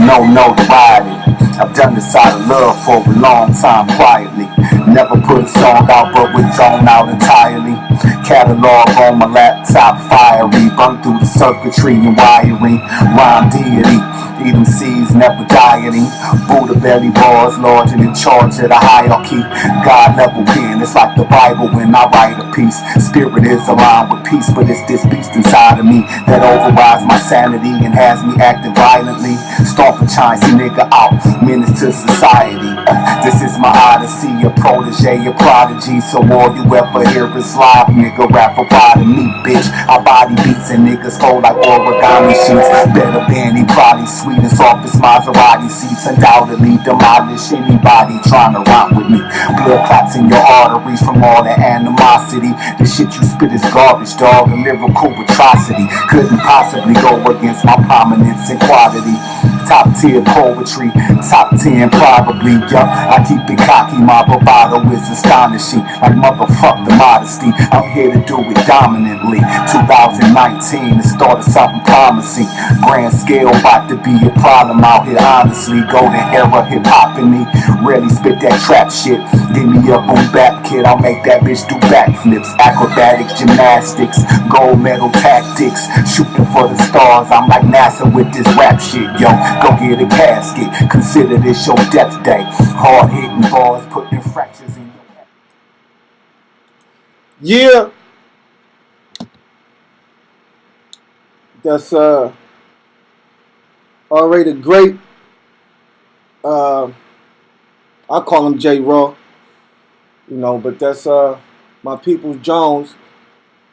no notoriety. I've done this out of love for a long time quietly. Never put a song out but was zoned out entirely. Catalog on my laptop, fiery. Burn through the circuitry and wiring. Rhyme deity, eat them seeds, never dieting. Buddha belly bars, large and in charge of the hierarchy. God level pen, it's like the Bible when I write a piece. Spirit is aligned with peace, but it's this beast inside of me that overrides my sanity and has me acting violently. Stomp a Chinese nigga out, menace to society. This is my odyssey, a protege, a prodigy. So all you ever hear is live, nigga, rap a part of me, bitch. I body beats and niggas fold like origami sheets. Better than he probably sweet and soft as Maserati seats. Undoubtedly demolish anybody trying to rhyme with me. Blood clots in your arteries from all the animosity. The shit you spit is garbage, dog. A lyrical atrocity. Couldn't possibly go against my prominence and quality. Top tier poetry, top 10 probably, yup. I keep it cocky, my bravado is astonishing. Like motherfuck the modesty, I'm here to do it dominantly. 2019, the start of something promising. Grand scale about to be a problem out here, honestly. Golden era hip hop in me, rarely spit that trap shit. Give me a boom bap kid, I'll make that bitch do backflips. Acrobatic gymnastics, gold medal tactics. Shooting for the stars, I'm like NASA with this rap shit, yo. Go get a casket, consider this your death day. Hard hitting bars, putting fractures in your head. Yeah, that's already the great. I call him J Raw, but that's my people's Jones.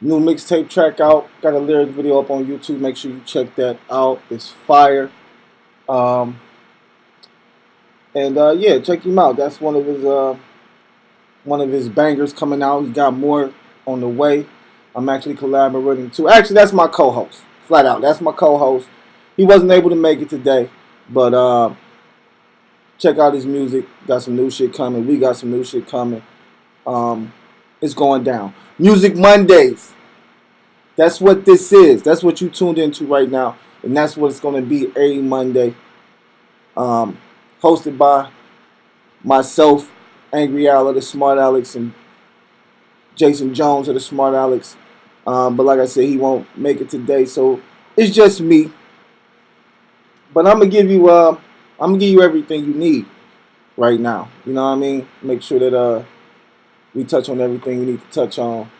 New mixtape track out. Got a lyric video up on YouTube. Make sure you check that out. It's fire. Yeah, check him out. That's one of his bangers coming out. He got more on the way. I'm actually collaborating too. Actually, that's my co-host. Flat out, that's my co-host. He wasn't able to make it today, but check out his music. Got some new shit coming. We got some new shit coming. It's going down. Music Mondays. That's what this is. That's what you tuned into right now, and that's what it's going to be every Monday. Hosted by myself, Angry Al of the Smartalecs, and Jason Jones of the Smartalecs. But like I said, he won't make it today, so it's just me. But I'm gonna give you everything you need right now. You know what I mean? Make sure that we touch on everything we need to touch on.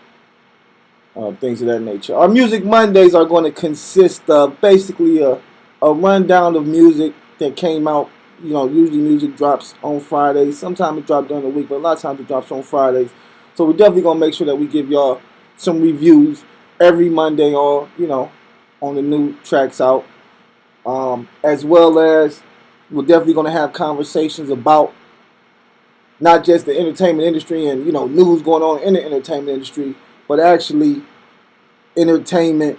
Things of that nature. Our Music Mondays are going to consist of basically a rundown of music that came out. Usually music drops on Fridays. Sometimes it drops during the week, but a lot of times it drops on Fridays. So we're definitely going to make sure that we give y'all some reviews every Monday on the new tracks out. As well as we're definitely going to have conversations about not just the entertainment industry and, news going on in the entertainment industry, but actually entertainment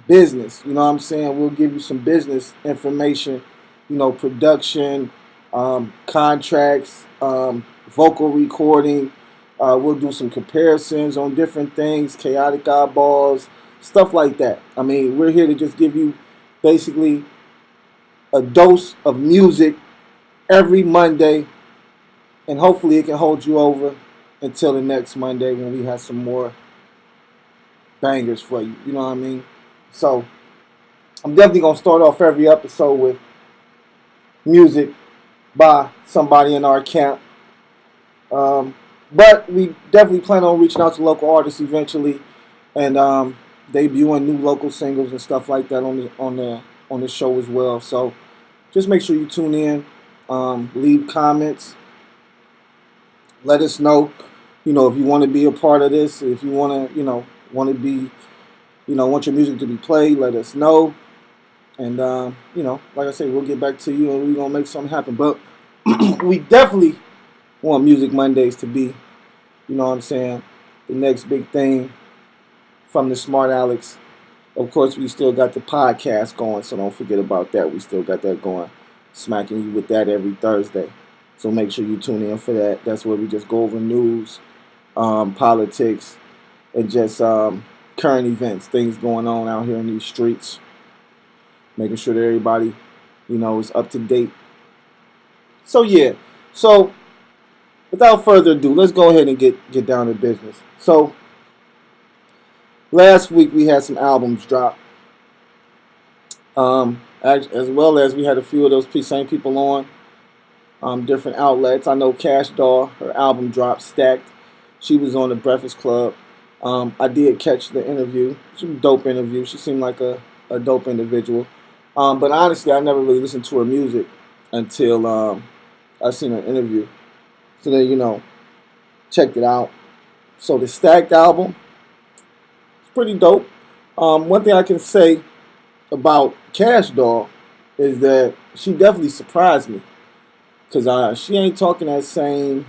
business. You know what I'm saying? We'll give you some business information, production, contracts, vocal recording. We'll do some comparisons on different things, chaotic eyeballs, stuff like that. I mean, we're here to just give you basically a dose of music every Monday, and hopefully it can hold you over until the next Monday when we have some more bangers for you. You know what I mean? So I'm definitely going to start off every episode with music by somebody in our camp. But we definitely plan on reaching out to local artists eventually and debuting new local singles and stuff like that on the show as well. So just make sure you tune in, leave comments, let us know, if you want to be a part of this, if you want to, want your music to be played, let us know. And, like I said, we'll get back to you and we're going to make something happen. But we definitely want Music Mondays to be, the next big thing from the Smartalecs. Of course, we still got the podcast going, so don't forget about that. We still got that going, smacking you with that every Thursday. So make sure you tune in for that. That's where we just go over news, politics, and just current events, things going on out here in these streets. Making sure that everybody It's up to date. So yeah. So without further ado, let's go ahead and get down to business. So last week we had some albums drop, as well as we had a few of those same people on different outlets. I know KashDoll, her album dropped, Stacked. She was on the Breakfast Club. I did catch the interview. She was a dope interview. She seemed like a dope individual. But honestly, I never really listened to her music until I seen her interview. So then, checked it out. So the Stacked album, it's pretty dope. One thing I can say about KashDoll is that she definitely surprised me. Because she ain't talking that same,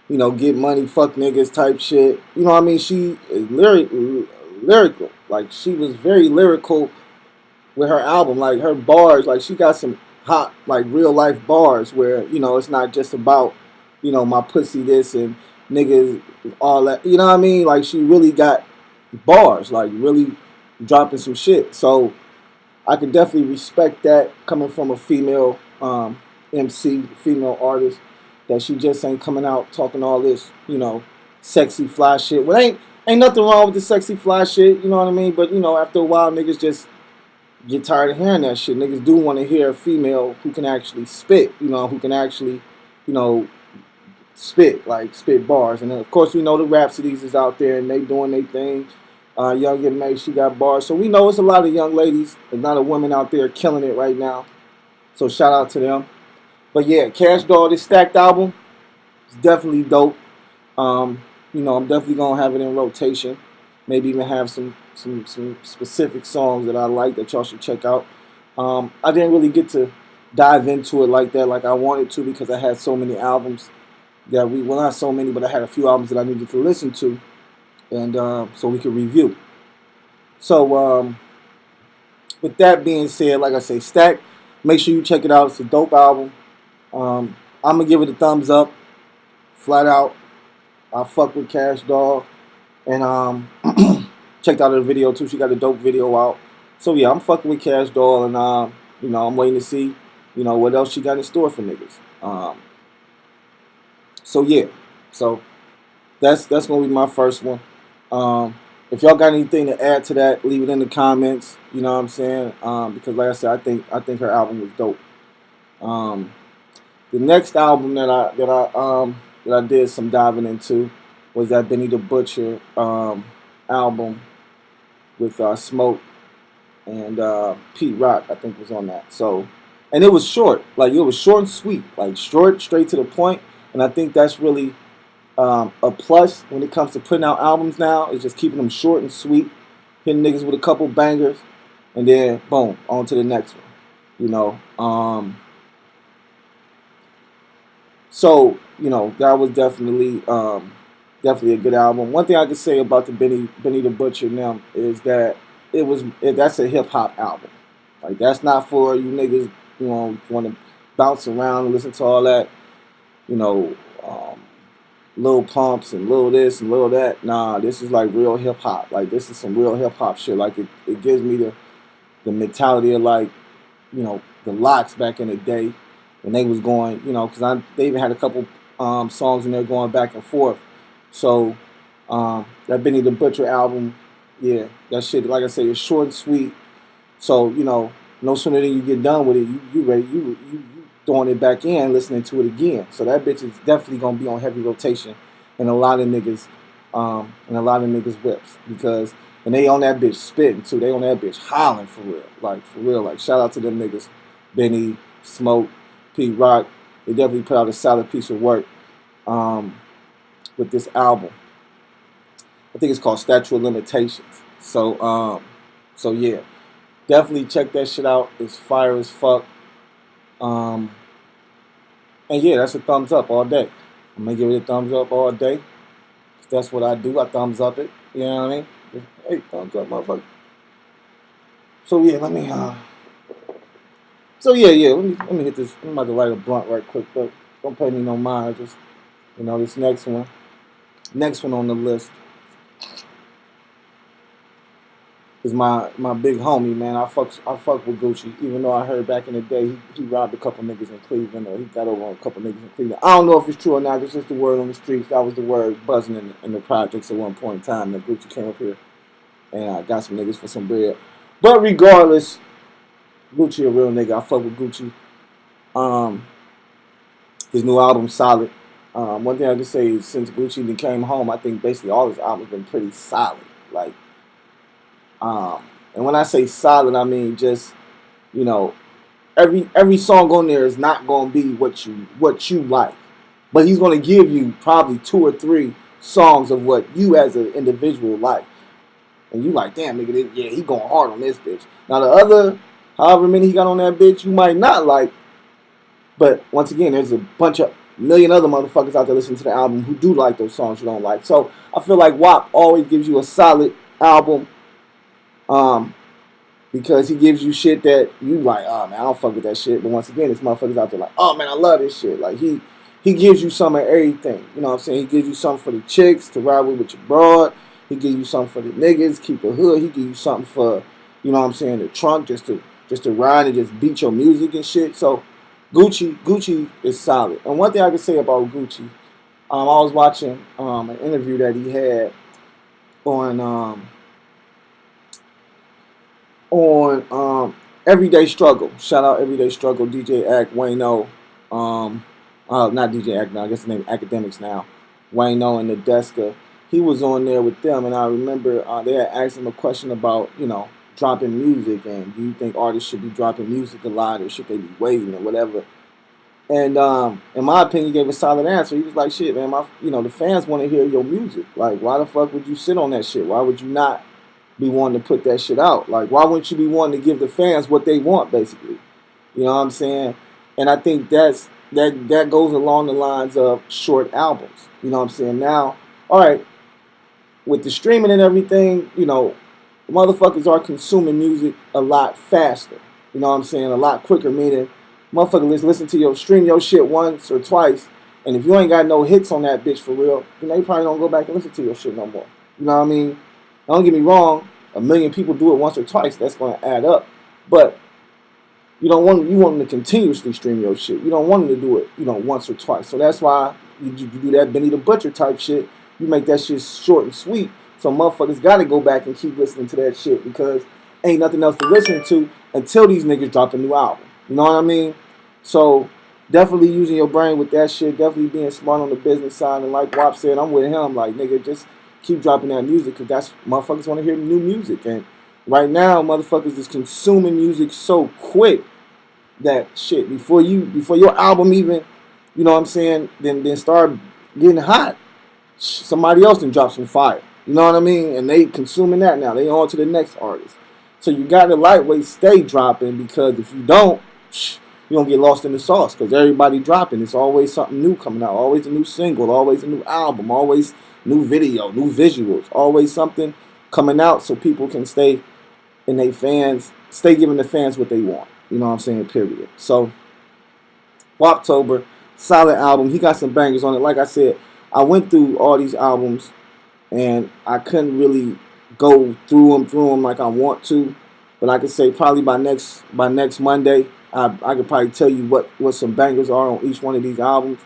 get money, fuck niggas type shit. You know what I mean? She is lyrical. Like, she was very lyrical with her album. Like, her bars, like, she got some hot, like, real life bars where, it's not just about, my pussy this and niggas, all that. You know what I mean? Like, she really got bars, like, really dropping some shit. So, I could definitely respect that coming from a female MC, female artist, that she just ain't coming out talking all this, sexy fly shit. Well, ain't nothing wrong with the sexy fly shit, you know what I mean? But after a while, niggas just get tired of hearing that shit. Niggas do want to hear a female who can actually spit, who can actually, spit bars. And then, of course, we know the Rhapsodies is out there and they doing their thing. Young and May, she got bars. So we know it's a lot of young ladies, a lot of women out there killing it right now. So shout out to them. But yeah, KashDoll, this Stacked album is definitely dope. I'm definitely gonna have it in rotation. Maybe even have some specific songs that I like that y'all should check out. I didn't really get to dive into it like that, like I wanted to, because I had so many albums not so many, but I had a few albums that I needed to listen to, and so we could review. So with that being said, like I say, Stack, make sure you check it out. It's a dope album. I'm gonna give it a thumbs up, flat out. I fuck with KashDoll, and checked out her video too. She got a dope video out. So yeah, I'm fucking with KashDoll, and I'm waiting to see, what else she got in store for niggas. So yeah, so that's gonna be my first one. If y'all got anything to add to that, leave it in the comments. You know what I'm saying? Because like I said, I think her album was dope. The next album that I did some diving into was that Benny the Butcher album with Smoke and Pete Rock, I think, was on that. So, and it was short, like it was short and sweet, like short, straight to the point. And I think that's really a plus when it comes to putting out albums now. Is just keeping them short and sweet, hitting niggas with a couple bangers, and then boom, on to the next one. So that was definitely a good album. One thing I can say about the Benny the Butcher now is that that's a hip hop album. Like, that's not for you niggas want to bounce around and listen to all that little pumps and little this and little that. Nah, this is like real hip hop. Like, this is some real hip hop shit. Like, it gives me the mentality of, like, the Locks back in the day when they was going, because they even had a couple songs in there going back and forth. So that Benny the Butcher album, yeah, that shit, like I say, is short and sweet. So no sooner than you get done with it, you ready, you throwing it back in, listening to it again. So that bitch is definitely gonna be on heavy rotation in a lot of niggas, whips, because and they on that bitch spitting too. They on that bitch hollering for real. Like, shout out to them niggas, Benny, Smoke, Pete Rock. They definitely put out a solid piece of work with this album. I think it's called Statute of Limitations. So yeah, definitely check that shit out. It's fire as fuck. And yeah, that's a thumbs up all day. I'm gonna give it a thumbs up all day. That's what I do. I thumbs up it. You know what I mean? Hey, thumbs up, motherfucker. So yeah, let me let me hit this. I'm about to light a blunt right quick, but don't pay me no mind. Just this next one on the list. is my big homie, man. I fuck with Gucci, even though I heard back in the day he robbed a couple niggas in Cleveland, or he got over on a couple niggas in Cleveland. I don't know if it's true or not. It's just the word on the streets. That was the word buzzing in the projects at one point in time that Gucci came up here and I got some niggas for some bread. But regardless, Gucci a real nigga. I fuck with Gucci. His new album's solid. One thing I can say is since Gucci came home, I think basically all his albums been pretty solid. Like, and when I say solid, I mean just, you know, every song on there is not gonna be what you like, but he's gonna give you probably 2 or 3 songs of what you as an individual like, and you like, damn nigga, yeah, he going hard on this bitch. Now the other, however many he got on that bitch, you might not like, but once again, there's a bunch of million other motherfuckers out there listening to the album who do like those songs you don't like. So I feel like WAP always gives you a solid album. Because he gives you shit that you like, oh man, I don't fuck with that shit. But once again, this motherfuckers out there like, oh man, I love this shit. Like he gives you some of everything. You know what I'm saying? He gives you something for the chicks to ride with your broad. He gives you something for the niggas, keep it hood. He gives you something for, you know what I'm saying, the trunk just to ride and just beat your music and shit. So Gucci is solid. And one thing I can say about Gucci, I was watching an interview that he had on Everyday Struggle. Shout out Everyday Struggle, DJ Ack, Wayno, not DJ Ack now, I guess the name Academics now, Wayno and the Deska. He was on there with them, and I remember they had asked him a question about, you know, dropping music, and do you think artists should be dropping music a lot, or should they be waiting, or whatever. And in my opinion, he gave a solid answer. He was like, shit, man, the fans want to hear your music. Like, why the fuck would you sit on that shit? Why would you not be wanting to put that shit out? Like, why wouldn't you be wanting to give the fans what they want, basically? You know what I'm saying? And I think that goes along the lines of short albums. You know what I'm saying? Now, all right, with the streaming and everything, you know, motherfuckers are consuming music a lot faster. You know what I'm saying? A lot quicker, meaning motherfuckers listen to stream your shit once or twice, and if you ain't got no hits on that bitch for real, you know, you probably don't go back and listen to your shit no more. You know what I mean? Don't get me wrong, 1,000,000 people do it once or twice, that's going to add up. But you want them to continuously stream your shit. You don't want them to do it, you know, once or twice. So that's why you do that Benny the Butcher type shit. You make that shit short and sweet. So motherfuckers got to go back and keep listening to that shit because ain't nothing else to listen to until these niggas drop a new album. You know what I mean? So definitely using your brain with that shit, definitely being smart on the business side. And like WAP said, I'm with him. Like, nigga, just keep dropping that music because that's motherfuckers want to hear new music. And right now, motherfuckers is consuming music so quick that shit before your album even, you know what I'm saying, then start getting hot, somebody else then drop some fire. You know what I mean? And they consuming that now. They on to the next artist. So you got to lightweight stay dropping because if you don't, you don't get lost in the sauce because everybody dropping. It's always something new coming out. Always a new single. Always a new album. Always new video. New visuals. Always something coming out so people can stay giving the fans what they want. You know what I'm saying? Period. So, Waptober, solid album. He got some bangers on it. Like I said, I went through all these albums and I couldn't really go through them like I want to. But I could say probably by next Monday, I could probably tell you what some bangers are on each one of these albums.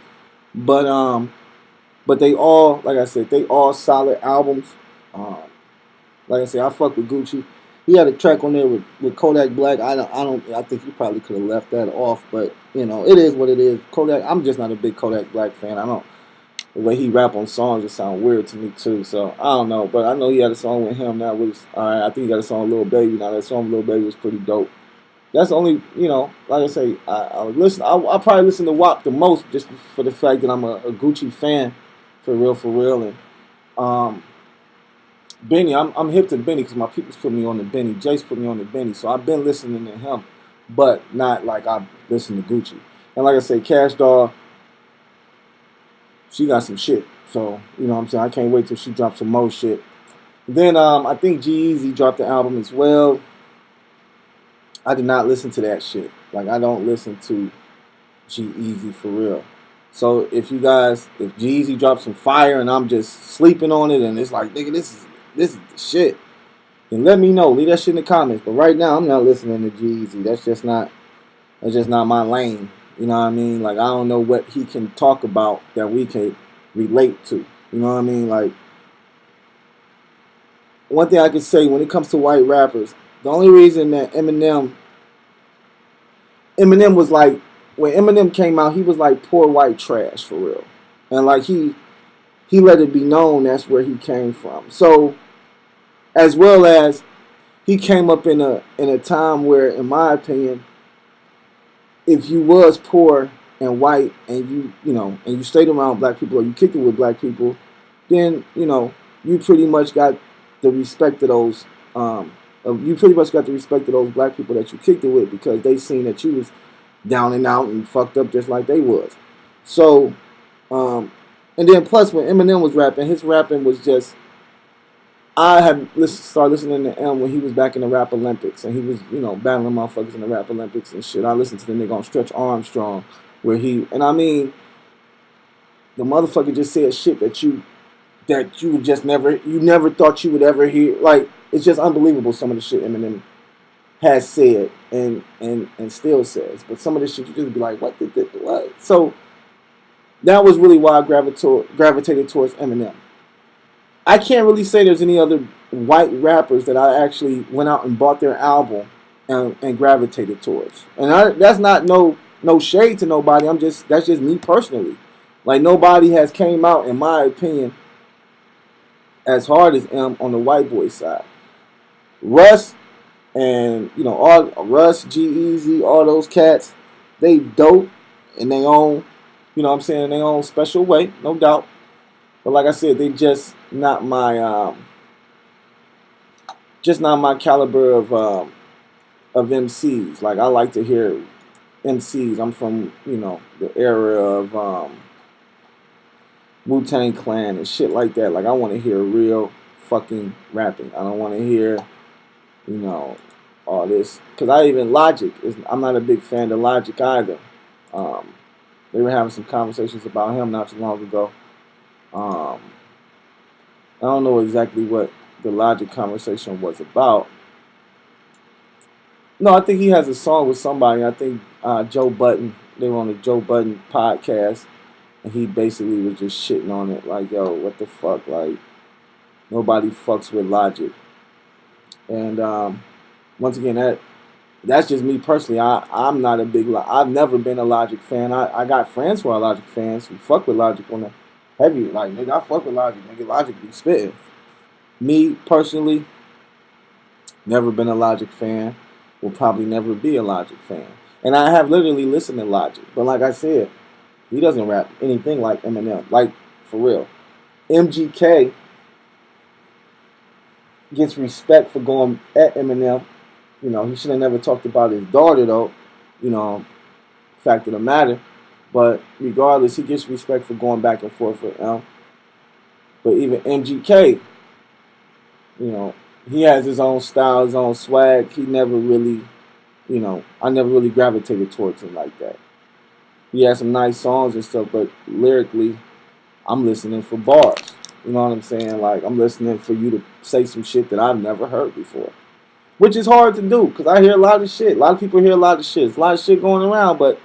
But they all, like I said, they all solid albums. Like I said, I fuck with Gucci. He had a track on there with Kodak Black. I think he probably could have left that off, but you know, it is what it is. Kodak, I'm just not a big Kodak Black fan. The way he rap on songs just sound weird to me too. So I don't know, but I know he had a song with him that was alright. I think he got a song with Lil Baby. Now that song with Lil Baby was pretty dope. That's only, you know, like I say, I listen. I probably listen to WAP the most just for the fact that I'm a Gucci fan, for real, and Benny, I'm hip to Benny because my people's put me on the Benny. Jace put me on the Benny, so I've been listening to him, but not like I listen to Gucci. And like I say, KashDoll, she got some shit. So, you know what I'm saying? I can't wait till she drops some more shit. Then I think G-Eazy dropped the album as well. I did not listen to that shit. Like, I don't listen to G-Eazy for real. So if G-Eazy drops some fire and I'm just sleeping on it and it's like, nigga, this is the shit, And let me know. Leave that shit in the comments. But right now, I'm not listening to G-Eazy. That's just not my lane. You know what I mean? Like, I don't know what he can talk about that we can relate to. You know what I mean? Like, one thing I can say when it comes to white rappers, the only reason that Eminem was like, when Eminem came out, he was like poor white trash for real. And like he let it be known that's where he came from. So as well as he came up in a time where, in my opinion, if you was poor and white and you stayed around black people or you kicked it with black people, then you pretty much got the respect of those. You pretty much got the respect of those black people that you kicked it with because they seen that you was down and out and fucked up just like they was. So, and then plus when Eminem was rapping, his rapping was just. I had started listening to M when he was back in the Rap Olympics, and he was, battling motherfuckers in the Rap Olympics and shit. I listened to the nigga on Stretch Armstrong, where and I mean, the motherfucker just said shit that you would just you never thought you would ever hear. Like, it's just unbelievable some of the shit Eminem has said and still says. But some of the shit you just be like, what? So that was really why I gravitated towards Eminem. I can't really say there's any other white rappers that I actually went out and bought their album and gravitated towards. And that's not no shade to nobody. That's just me personally. Like, nobody has came out, in my opinion, as hard as M on the white boy side. Russ and all Russ, G-Eazy, all those cats, they dope in their own, in their own special way, no doubt. But like I said, they just not my caliber of MCs. Like, I like to hear MCs. I'm from the era of Wu-Tang Clan and shit like that. Like, I want to hear real fucking rapping. I don't want to hear all this, because I'm not a big fan of Logic either. They were having some conversations about him not too long ago. I don't know exactly what the Logic conversation was about. No, I think he has a song with somebody. I think Joe Budden. They were on the Joe Budden podcast, and he basically was just shitting on it. Like, yo, what the fuck? Like, nobody fucks with Logic. And once again, that's just me personally. I'm not a big. I've never been a Logic fan. I got friends who are Logic fans who fuck with Logic on the heavy. Like, nigga, I fuck with Logic. Nigga, Logic be spitting. Me personally, never been a Logic fan. Will probably never be a Logic fan. And I have literally listened to Logic. But like I said, he doesn't rap anything like Eminem. Like, for real. MGK gets respect for going at Eminem. He should have never talked about his daughter, though. Fact of the matter. But regardless, he gets respect for going back and forth with M. But even MGK, he has his own style, his own swag. He never really, I never really gravitated towards him like that. He has some nice songs and stuff, but lyrically, I'm listening for bars. You know what I'm saying? Like, I'm listening for you to say some shit that I've never heard before. Which is hard to do, because I hear a lot of shit. A lot of people hear a lot of shit. There's a lot of shit going around, but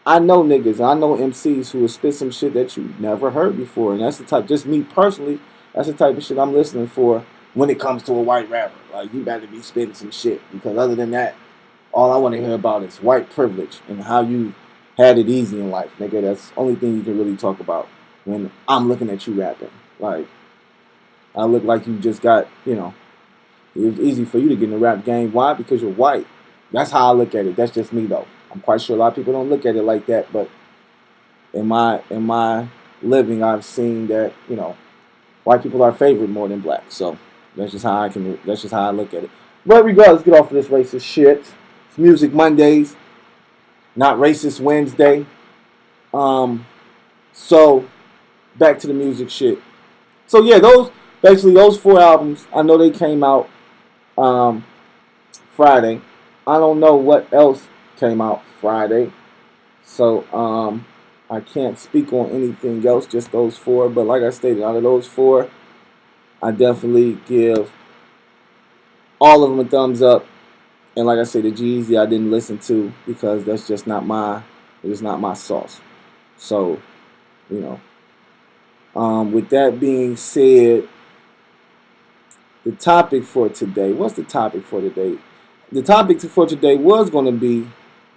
I know niggas, I know MCs who will spit some shit that you never heard before. And that's the type, just me personally, that's the type of shit I'm listening for when it comes to a white rapper. Like, you better be spitting some shit, because other than that, all I want to hear about is white privilege and how you had it easy in life, nigga. That's the only thing you can really talk about when I'm looking at you rapping. Like, I look like you just got, it's easy for you to get in the rap game. Why? Because you're white. That's how I look at it. That's just me, though. I'm quite sure a lot of people don't look at it like that, but in my living, I've seen that, white people are favored more than black. So that's just how I look at it. But regardless, get off of this racist shit. It's Music Mondays, not Racist Wednesday. So back to the music shit. So yeah, those 4 albums, I know they came out Friday. I don't know what else came out Friday. So I can't speak on anything else, just those 4. But like I stated, out of those 4, I definitely give all of them a thumbs up. And like I said, the G-Eazy I didn't listen to because that's just not my sauce. So, you know. With that being said, the topic for today. What's the topic for today? The topic for today was going to be,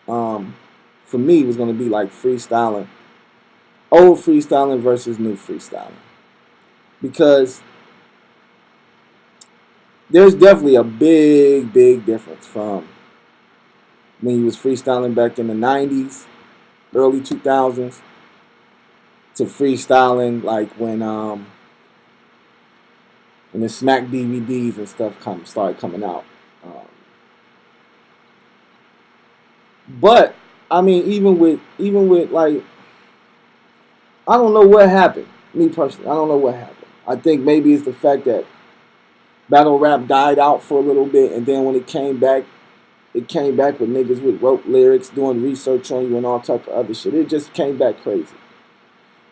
for me, was going to be like freestyling. Old freestyling versus new freestyling. Because there's definitely a big, big difference from when you was freestyling back in the 90s, early 2000s, to freestyling like when the Smack DVDs and stuff started coming out. But I mean, even with like, I don't know what happened. Me personally, I don't know what happened. I think maybe it's the fact that battle rap died out for a little bit, and then when it came back with niggas with rope lyrics, doing research on you and all type of other shit. It just came back crazy.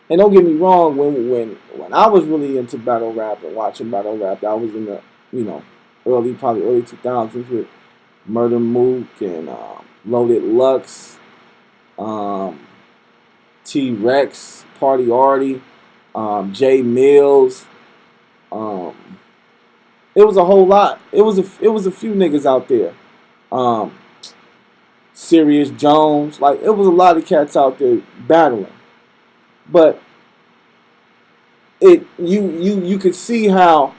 And don't get me wrong, when I was really into battle rap and watching battle rap, I was in the, early 2000s with Murder Mook and Loaded Lux, T-Rex, Party Artie, Jay Mills. It was a whole lot. It was a few niggas out there. Serious Jones, like it was a lot of cats out there battling. But you could see how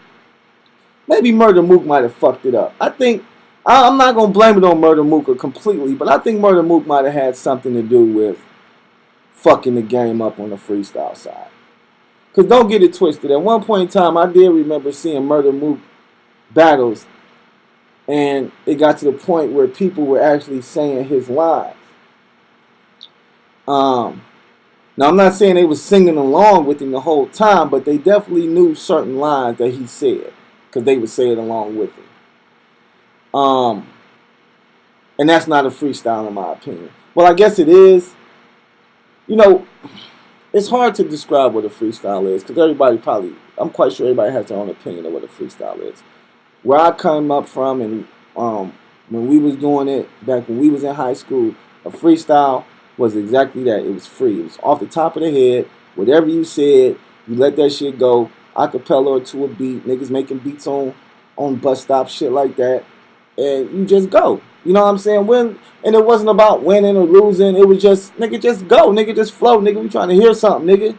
maybe Murder Mook might have fucked it up. I think I'm not gonna blame it on Murder Mook completely, but I think Murder Mook might have had something to do with fucking the game up on the freestyle side. Cause don't get it twisted. At one point in time, I did remember seeing Murder Mook battles, and it got to the point where people were actually saying his lines. Now, I'm not saying they was singing along with him the whole time, but they definitely knew certain lines that he said because they would say it along with him. And that's not a freestyle in my opinion. Well, I guess it is. It's hard to describe what a freestyle is because I'm quite sure everybody has their own opinion of what a freestyle is. Where I come up from and when we was doing it, back when we was in high school, a freestyle was exactly that. It was free. It was off the top of the head. Whatever you said, you let that shit go. Acapella or to a beat. Niggas making beats on bus stops, shit like that. And you just go. You know what I'm saying? And it wasn't about winning or losing. It was just, nigga, just go. Nigga, just flow. Nigga, we trying to hear something, nigga.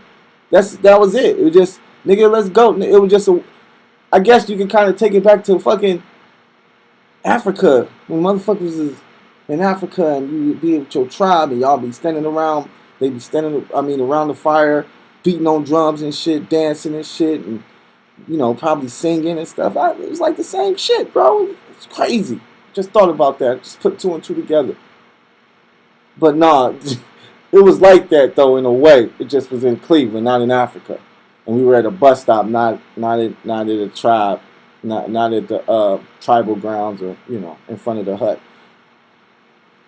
That was it. It was just, nigga, let's go. It was just I guess you can kind of take it back to fucking Africa. When motherfuckers is in Africa and you be with your tribe and y'all be standing around, they be around the fire, beating on drums and shit, dancing and shit, and, probably singing and stuff. It was like the same shit, bro. It's crazy. Just thought about that. Just put two and two together. But nah, it was like that, though, in a way. It just was in Cleveland, not in Africa. And we were at a bus stop, not at a tribe, not at the tribal grounds or, in front of the hut.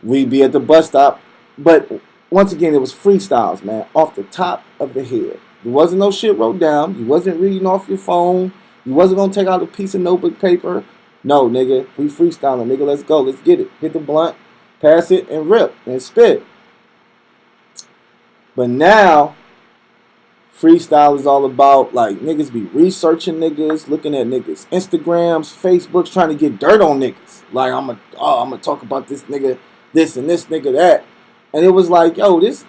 We'd be at the bus stop. But once again, it was freestyles, man, off the top of the head. There wasn't no shit wrote down. You wasn't reading off your phone. You wasn't going to take out a piece of notebook paper. No, nigga, we freestyling. Nigga, let's go. Let's get it. Hit the blunt, pass it, and rip, and spit. But now, freestyle is all about, like, niggas be researching niggas, looking at niggas' Instagrams, Facebooks, trying to get dirt on niggas. Like, I'm gonna talk about this nigga, this and this nigga that. And it was like, yo, this,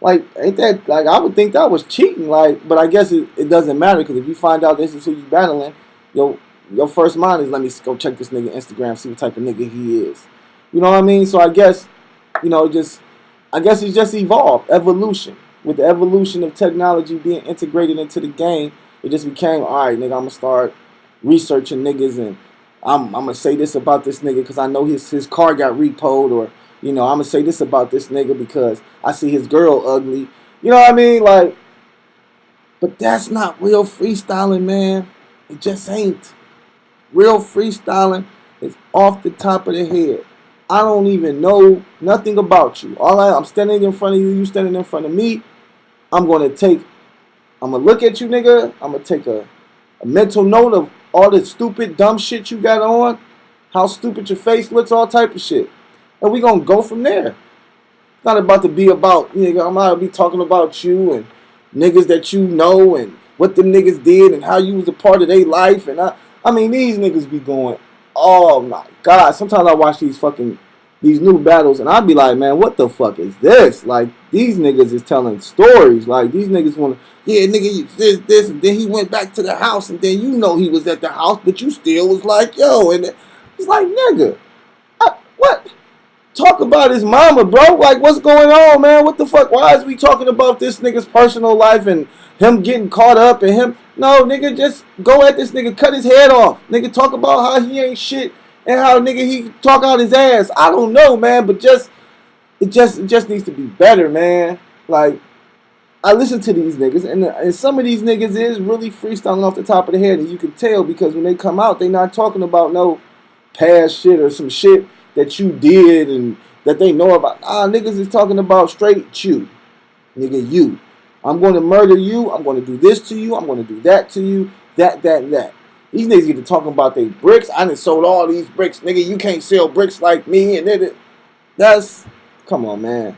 like, ain't that, like, I would think that was cheating, like, but I guess it doesn't matter, because if you find out this is who you battling, your first mind is, let me go check this nigga Instagram, see what type of nigga he is. You know what I mean? So I guess, I guess it's just evolved, evolution. With the evolution of technology being integrated into the game, it just became, all right, nigga, I'm going to start researching niggas, and I'm going to say this about this nigga because I know his car got repoed, or, I'm going to say this about this nigga because I see his girl ugly. You know what I mean? Like, but that's not real freestyling, man. It just ain't. Real freestyling is off the top of the head. I don't even know nothing about you. I'm standing in front of you, you standing in front of me. I'm going to look at you, nigga. I'm going to take a mental note of all the stupid, dumb shit you got on. how stupid your face looks, all type of shit. And we gonna go from there. It's not about to be about, I'm not gonna be talking about you and niggas that you know and what them niggas did and how you was a part of their life. And I mean, these niggas be going, oh my God. Sometimes I watch these new battles and I be like, man, what the fuck is this? Like, these niggas is telling stories. Like, these niggas want to, yeah, nigga, this, and then he went back to the house, and then he was at the house, but you still was like, yo, and it's like, nigga, what? Talk about his mama, bro. Like, what's going on, man? What the fuck? Why is we talking about this nigga's personal life and him getting caught up and him? No, nigga, just go at this nigga, cut his head off. Nigga, talk about how he ain't shit and how nigga he talk out his ass. I don't know, man, but it just needs to be better, man. Like, I listen to these niggas, and some of these niggas is really freestyling off the top of the head, and you can tell because when they come out, they not talking about no past shit or some shit that you did and that they know about. Niggas is talking about straight you. Nigga, you. I'm going to murder you. I'm going to do this to you. I'm going to do that to you. That. These niggas get to talking about they bricks. I done sold all these bricks. Nigga, you can't sell bricks like me. And come on, man.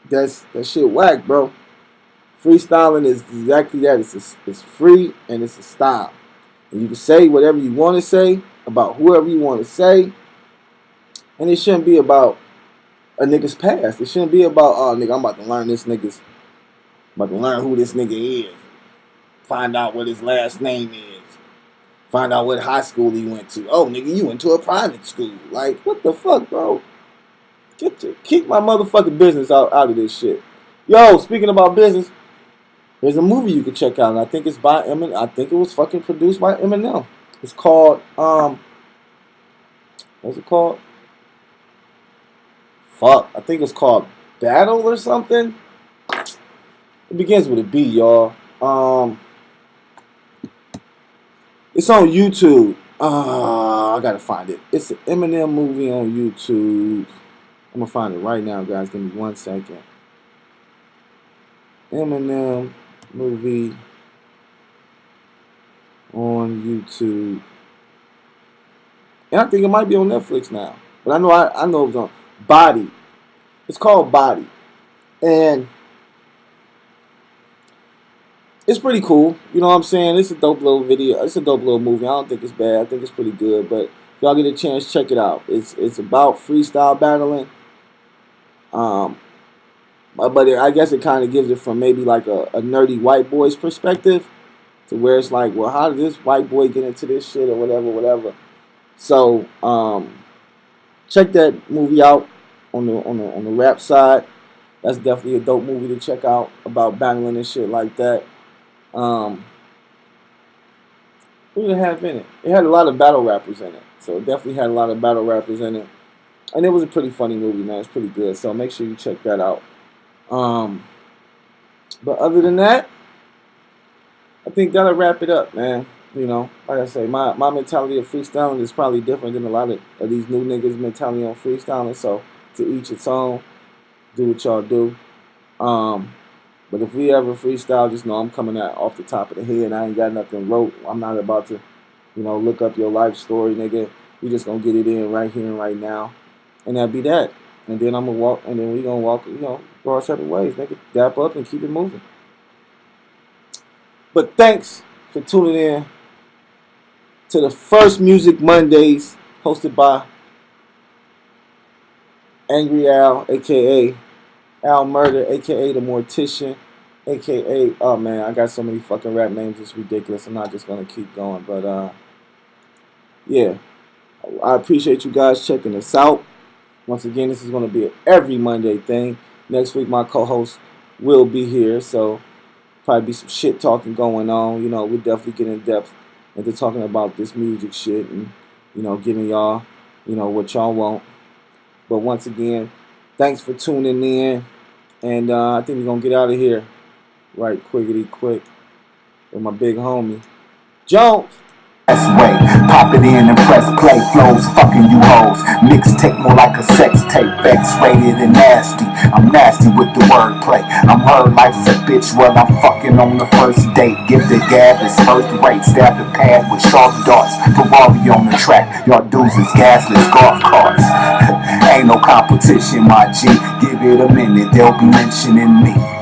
That shit whack, bro. Freestyling is exactly that. It's free and it's a style. And you can say whatever you want to say about whoever you want to say. And it shouldn't be about a nigga's past. It shouldn't be about, oh, nigga, I'm about to learn who this nigga is. Find out what his last name is. Find out what high school he went to. Oh, nigga, you went to a private school. Like, what the fuck, bro? Keep my motherfucking business out of this shit. Yo, speaking about business, there's a movie you can check out, and I think it's by Eminem. I think it was fucking produced by Eminem. It's called, what's it called? Fuck, I think it's called Battle or something. It begins with a B, y'all. It's on YouTube. I gotta find it. It's an Eminem movie on YouTube. I'm gonna find it right now, guys. Give me 1 second. Eminem movie on YouTube. And I think it might be on Netflix now. But I know it was on Body. It's called Body. And it's pretty cool. You know what I'm saying? It's a dope little video. It's a dope little movie. I don't think it's bad. I think it's pretty good. But if y'all get a chance, check it out. It's about freestyle battling. But I guess it kind of gives it from maybe like a nerdy white boy's perspective, to where it's like, well, how did this white boy get into this shit or whatever. So check that movie out on the rap side. That's definitely a dope movie to check out about battling and shit like that. Who did it have in it? It had a lot of battle rappers in it. So it definitely had a lot of battle rappers in it. And it was a pretty funny movie, man. It's pretty good. So make sure you check that out. But other than that, I think that'll wrap it up, man. You know, like I say, my mentality of freestyling is probably different than a lot of these new niggas' mentality on freestyling. So to each its own. Do what y'all do. But if we ever freestyle, just know I'm coming out off the top of the head. I ain't got nothing wrote. I'm not about to, look up your life story, nigga. We just gonna get it in right here and right now. And that'll be that. And then I'm gonna walk, and then we gonna walk, go our separate ways, nigga. Dap up and keep it moving. But thanks for tuning in to the first Music Mondays, hosted by Angry Al, a.k.a. Al Murder, a.k.a. The Mortician, a.k.a. Oh, man, I got so many fucking rap names, it's ridiculous. I'm not just going to keep going. But, yeah, I appreciate you guys checking us out. Once again, this is going to be an every Monday thing. Next week, my co-host will be here, so probably be some shit talking going on. We'll definitely get in depth into talking about this music shit and, giving y'all, what y'all want. But once again, thanks for tuning in. And I think we're going to get out of here right quickity quick with my big homie, Jones. way. Pop it in and press play, flows fucking you hoes. Mixtape more like a sex tape, X-rated and nasty. I'm nasty with the wordplay. I'm her life's a bitch, well I'm fucking on the first date. Give the gab its first rate, stab the pad with sharp darts. Ferrari on the track, y'all dudes is gasless golf carts. Ain't no competition, my G. Give it a minute, they'll be mentioning me.